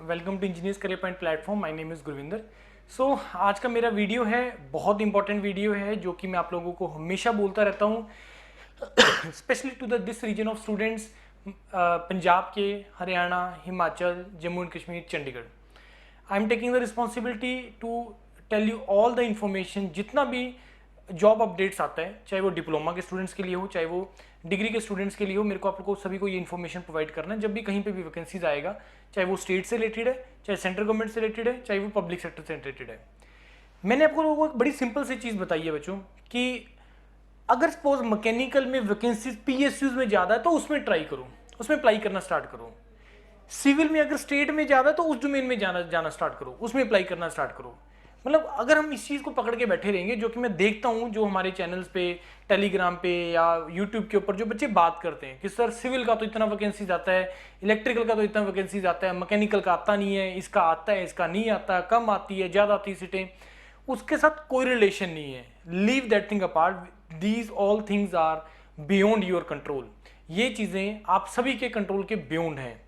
Welcome to engineers career point platform. My name is Gurvinder. So आज का मेरा video है, बहुत इंपॉर्टेंट वीडियो है जो कि मैं आप लोगों को हमेशा बोलता रहता हूँ, specially to the this reason of students, Punjab के, Haryana, Himachal, Jammu and Kashmir, Chandigarh. I am taking the responsibility to tell you all the information, जितना भी जॉब अपडेट्स आता है, चाहे वो डिप्लोमा के स्टूडेंट्स के लिए हो, चाहे वो डिग्री के स्टूडेंट्स के लिए हो, मेरे को आप लोगों को सभी को ये इन्फॉर्मेशन प्रोवाइड करना है। जब भी कहीं पे भी वैकेंसीज आएगा, चाहे वो स्टेट से रिलेटेड है, चाहे सेंट्रल गवर्नमेंट से रिलेटेड है, चाहे वो पब्लिक सेक्टर से रिलेटेड है। मैंने आपको लोगों को एक बड़ी सिंपल सी चीज़ बताई है बच्चों कि अगर सपोज मैकेनिकल में वैकेंसीज पीएसयूज में ज़्यादा है तो उसमें ट्राई करो, उसमें अप्लाई करना स्टार्ट करो। सिविल में अगर स्टेट में ज़्यादा है तो उस डोमेन में जाना स्टार्ट करो, उसमें अप्लाई करना स्टार्ट करो। मतलब अगर हम इस चीज़ को पकड़ के बैठे रहेंगे, जो कि मैं देखता हूँ जो हमारे चैनल्स पे, टेलीग्राम पे या यूट्यूब के ऊपर जो बच्चे बात करते हैं कि सर सिविल का तो इतना वैकेंसीज आता है, इलेक्ट्रिकल का तो इतना वैकेंसीज आता है, मैकेनिकल का आता नहीं है, इसका आता है, इसका नहीं आता, कम आती है, ज़्यादा आती है सीटें, उसके साथ कोई रिलेशन नहीं है। Leave that thing apart, these all things are beyond your control. ये चीज़ें आप सभी के कंट्रोल के बियॉन्ड हैं।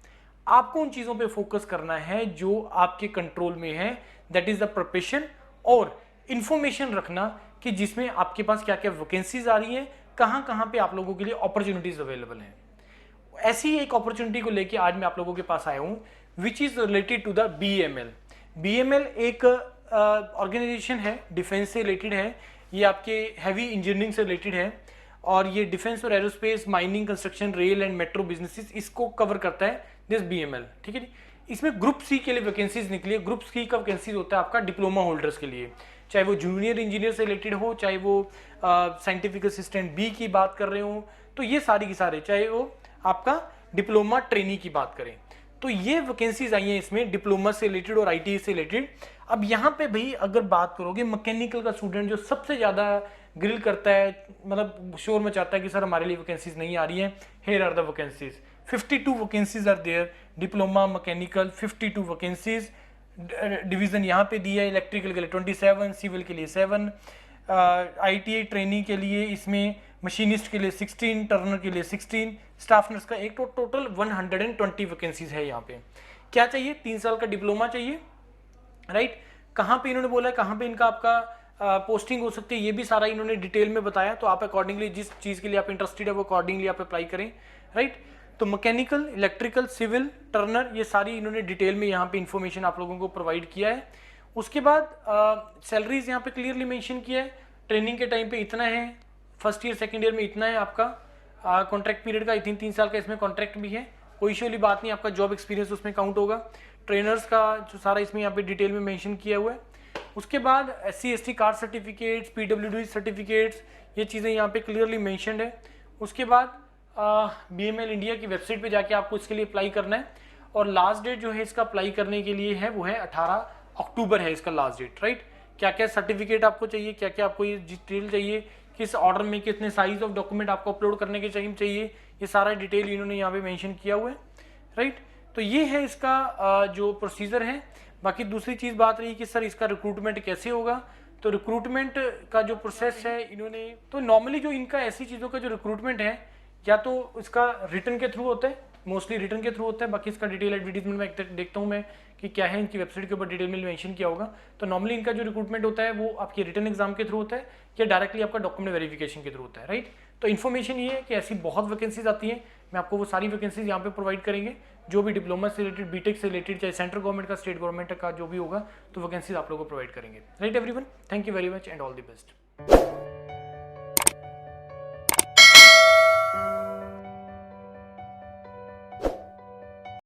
आपको उन चीज़ों पे फोकस करना है जो आपके कंट्रोल में है, दैट इज द प्रिपरेशन और इंफॉर्मेशन रखना कि जिसमें आपके पास क्या क्या वैकेंसीज आ रही हैं, कहाँ कहाँ पे आप लोगों के लिए अपॉर्चुनिटीज अवेलेबल हैं। ऐसी ही एक अपॉर्चुनिटी को लेके आज मैं आप लोगों के पास आया हूँ, which is related to the BML। BML एक ऑर्गेनाइजेशन है, डिफेंस से रिलेटेड है, ये आपके हैवी इंजीनियरिंग से रिलेटेड है और ये डिफेंस और aerospace, mining, construction, rail and metro businesses इसको कवर करता है, दिस BML। ठीक है जी। इसमें ग्रुप सी के लिए वैकेंसीज निकली है। ग्रुप सी का वैकेंसीज होता है आपका डिप्लोमा होल्डर्स के लिए, चाहे वो जूनियर इंजीनियर से रिलेटेड हो, चाहे वो साइंटिफिक असिस्टेंट बी की बात कर रहे हो, तो ये सारी की सारे, चाहे वो आपका डिप्लोमा ट्रेनी की बात करें, तो ये वैकेंसीज आई हैं इसमें डिप्लोमा से रिलेटेड और IT से रिलेटेड। अब यहाँ पे भाई अगर बात करोगे, मैकेनिकल का स्टूडेंट जो सबसे ज़्यादा ग्रिल करता है, मतलब शोर मचाता है कि सर हमारे लिए वैकेंसीज नहीं आ रही हैं, here are the vacancies. 52 vacancies are there, diploma mechanical 52 vacancies, division यहाँ पे दिया है, इलेक्ट्रिकल के लिए 27, सिविल के लिए 7, ITI ट्रेनिंग के लिए इसमें, मशीनिस्ट के लिए 16, टर्नर के लिए 16, स्टाफ नर्स का एक तो टोटल 120 वैकेंसीज है। यहाँ पे क्या चाहिए? 3 साल का डिप्लोमा चाहिए, राइट। कहाँ पे इन्होंने बोला है, कहाँ पे इनका आपका पोस्टिंग हो सकती है, ये भी सारा इन्होंने डिटेल में बताया, तो आप अकॉर्डिंगली जिस चीज़ के लिए आप इंटरेस्टेड है वो अकॉर्डिंगली आप अप्लाई करें, राइट। तो मैकेनिकल, इलेक्ट्रिकल, सिविल, टर्नर, ये सारी इन्होंने डिटेल में यहाँ पे इंफॉर्मेशन आप लोगों को प्रोवाइड किया है। उसके बाद सैलरीज यहाँ पे क्लियरली मेंशन किया है, ट्रेनिंग के टाइम पे इतना है, फर्स्ट ईयर सेकंड ईयर में इतना है आपका, कॉन्ट्रैक्ट पीरियड का 3 साल का इसमें कॉन्ट्रैक्ट भी है, कोई इशू वाली बात नहीं, आपका जॉब एक्सपीरियंस उसमें काउंट होगा। ट्रेनर्स का जो सारा इसमें यहाँ पे डिटेल में मेंशन किया हुआ है। उसके बाद SC/ST cast certificates, PWD certificates, ये चीज़ें यहाँ पे क्लियरली मेंशनड है। उसके बाद BML इंडिया की वेबसाइट पे जाके आपको इसके लिए अप्लाई करना है और लास्ट डेट जो है इसका अप्लाई करने के लिए है वो है 18 अक्टूबर है इसका लास्ट डेट, राइट। क्या क्या सर्टिफिकेट आपको चाहिए, क्या क्या आपको ये डिटेल चाहिए, किस ऑर्डर में कितने साइज ऑफ डॉक्यूमेंट आपको अपलोड करने के चाहिए, ये सारा डिटेल इन्होंने यहाँ पे मेंशन किया हुआ है, राइट। तो ये है इसका जो प्रोसीजर है। बाकी दूसरी चीज़ बात रही कि सर इसका रिक्रूटमेंट कैसे होगा, तो रिक्रूटमेंट का जो प्रोसेस है इन्होंने, तो नॉर्मली जो इनका ऐसी चीज़ों का जो रिक्रूटमेंट है या तो इसका रिटर्न के थ्रू होता है, मोस्टली रिटर्न के थ्रू होता है, बाकी इसका डिटेल एडवर्टीजमेंट में देखता हूँ मैं कि क्या है, इनकी वेबसाइट के ऊपर डिटेल में मेंशन किया होगा। तो नॉर्मली इनका जो रिक्रूटमेंट होता है वो आपकी रिटर्न एग्जाम के थ्रू होता है या डायरेक्टली आपका डॉक्यूमेंट वेरिफिकेशन के थ्रू होता है, राइट। तो इन्फॉर्मेशन ये है कि ऐसी बहुत वैकेंसीज आती हैं, मैं आपको वो सारी वैकेंसीज यहाँ पे प्रोवाइड करेंगे, जो भी डिप्लोमा से रिलेटेड, बीटेक से रिलेटेड, चाहे सेंट्रल गवर्नमेंट का, स्टेट गवर्नमेंट का जो भी होगा, तो वैकेंसीज आप लोगों को प्रोवाइड करेंगे, right everyone. Thank you very much and all the best.